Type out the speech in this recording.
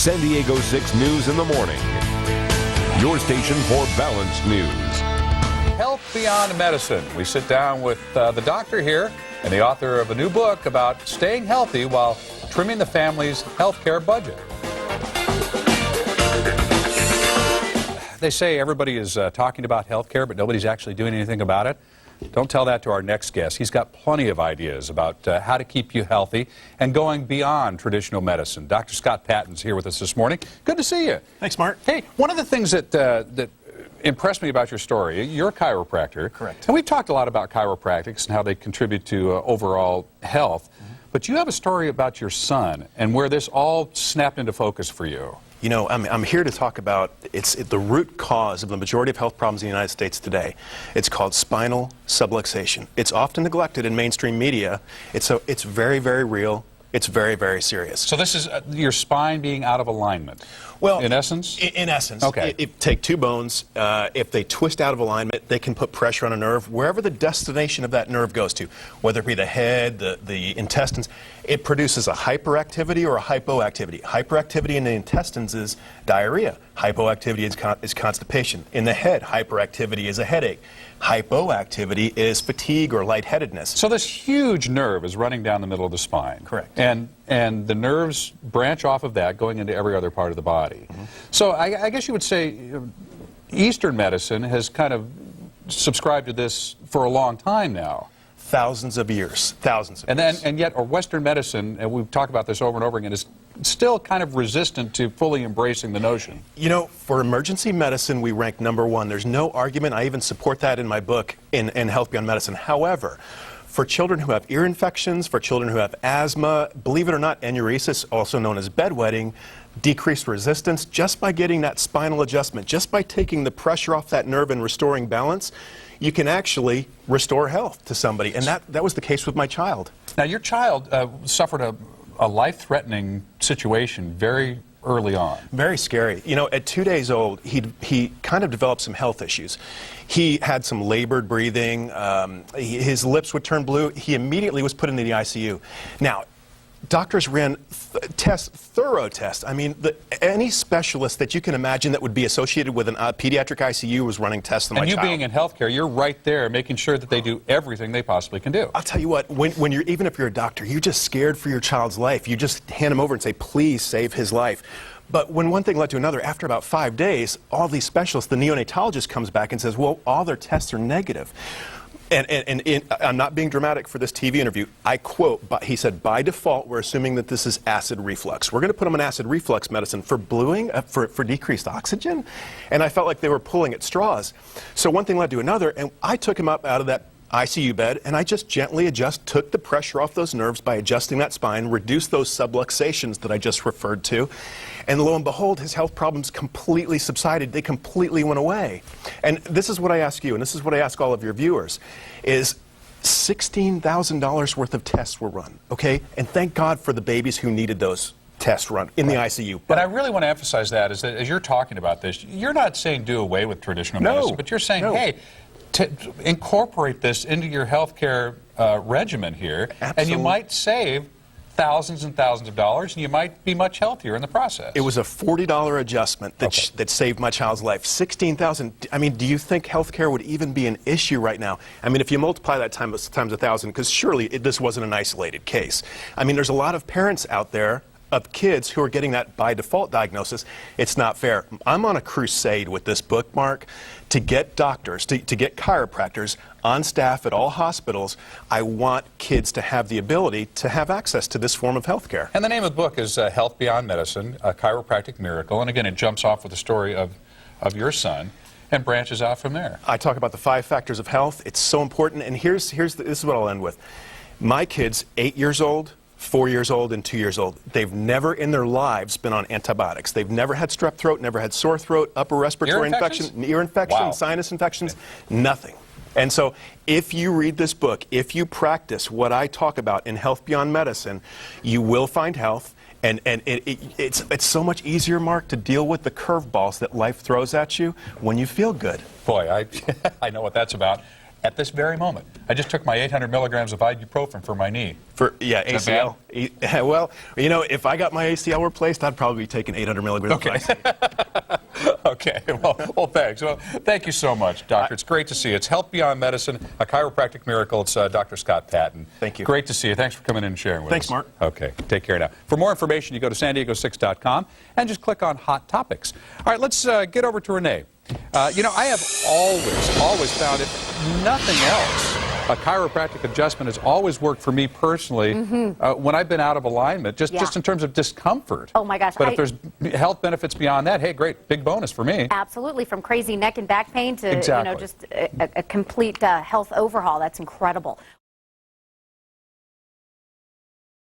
San Diego 6 News in the morning. Your station for balanced news. Health Beyond Medicine. We sit down with the doctor here and the author of a new book about staying healthy while trimming the family's healthcare budget. They say everybody is talking about healthcare, but nobody's actually doing anything about it. Don't tell that to our next guest. He's got plenty of ideas about how to keep you healthy and going beyond traditional medicine. Dr. Scott Patton's here with us this morning. Good to see you. Thanks, Mark. Hey, one of the things that impressed me about your story, you're a chiropractor. Correct. And we've talked a lot about chiropractics and how they contribute to overall health. But you have a story about your son and where this all snapped into focus for you. You know, I'm here to talk about the root cause of the majority of health problems in the United States today. It's called spinal subluxation. It's often neglected in mainstream media. It's very, very real. It's very, very serious. So this is your spine being out of alignment. Well, in essence? In essence. Okay. Take two bones. If they twist out of alignment, they can put pressure on a nerve wherever the destination of that nerve goes to, whether it be the head, the intestines. It produces a hyperactivity or a hypoactivity. Hyperactivity in the intestines is diarrhea. Hypoactivity is constipation. In the head, hyperactivity is a headache. Hypoactivity is fatigue or lightheadedness. So this huge nerve is running down the middle of the spine. Correct. And the nerves branch off of that, going into every other part of the body. So I guess you would say Eastern medicine has kind of subscribed to this for a long time now. Thousands of years. Thousands of years. And yet, Western medicine, and we've talked about this over and over again, is still kind of resistant to fully embracing the notion. You know, for emergency medicine, we rank #1. There's no argument. I even support that in my book, in Health Beyond Medicine. However, for children who have ear infections, for children who have asthma, believe it or not, enuresis, also known as bedwetting, decreased resistance, just by getting that spinal adjustment, just by taking the pressure off that nerve and restoring balance, you can actually restore health to somebody. And that was the case with my child. Now, your child suffered a life-threatening situation very early on. Very scary. You know, at 2 days old, he kind of developed some health issues. He had some labored breathing. His lips would turn blue. He immediately was put into the ICU. Now, doctors ran thorough tests. I mean, any specialist that you can imagine that would be associated with a pediatric ICU was running tests on my child. And you being in healthcare, you're right there making sure that they do everything they possibly can do. I'll tell you what, when you're, even if you're a doctor, you're just scared for your child's life. You just hand him over and say, please save his life. But when one thing led to another, after about 5 days, all these specialists, the neonatologist comes back and says, well, all their tests are negative. And I'm not being dramatic for this TV interview. I quote, he said, by default, we're assuming that this is acid reflux. We're going to put them on acid reflux medicine for bluing, for decreased oxygen. And I felt like they were pulling at straws. So one thing led to another, and I took him up out of that ICU bed, and I just gently took the pressure off those nerves by adjusting that spine, reduced those subluxations that I just referred to, and lo and behold, his health problems completely subsided. They completely went away. And this is what I ask you, and this is what I ask all of your viewers, is $16,000 worth of tests were run, okay? And thank God for the babies who needed those tests run in the ICU. But I really want to emphasize that, is that as you're talking about this, you're not saying do away with traditional medicine, but you're saying, hey, to incorporate this into your healthcare regimen here, Absolutely. And you might save thousands and thousands of dollars, and you might be much healthier in the process. It was a $40 adjustment that saved my child's life. $16,000. I mean, do you think healthcare would even be an issue right now? I mean, if you multiply that times 1,000, because surely this wasn't an isolated case. I mean, there's a lot of parents out there of kids who are getting that by default diagnosis. It's not fair. I'm on a crusade with this book, Mark, to get doctors, to get chiropractors on staff at all hospitals. I want kids to have the ability to have access to this form of health care. And the name of the book is Health Beyond Medicine, a Chiropractic Miracle. And again, it jumps off with the story of your son and branches out from there. I talk about the 5 factors of health. It's so important. And this is what I'll end with. My kids, 8 years old, 4 years old, and 2 years old, they've never in their lives been on antibiotics. They've never had strep throat, never had sore throat, upper respiratory infection, ear infection, sinus infections, nothing. And so if you read this book, if you practice what I talk about in Health Beyond Medicine, you will find health. And it's so much easier, Mark, to deal with the curveballs that life throws at you when you feel good. Boy, I know what that's about. at this very moment. I just took my 800 milligrams of ibuprofen for my knee. For, yeah, Is that ACL. Well, you know, if I got my ACL replaced, I'd probably be taking 800 milligrams of ibuprofen. Okay, well, thanks. Well, thank you so much, Doctor. It's great to see you. It's Health Beyond Medicine, a chiropractic miracle. It's Dr. Scott Patton. Thank you. Great to see you. Thanks for coming in and sharing with us. Thanks, Mark. Okay, take care now. For more information, you go to san-diego6.com and just click on Hot Topics. All right, let's get over to Renee. You know, I have always found, if nothing else, a chiropractic adjustment has always worked for me personally when I've been out of alignment, just in terms of discomfort. Oh my gosh. But if there's health benefits beyond that, hey, great, big bonus for me. Absolutely, from crazy neck and back pain to Exactly. you know, just a complete health overhaul. That's incredible.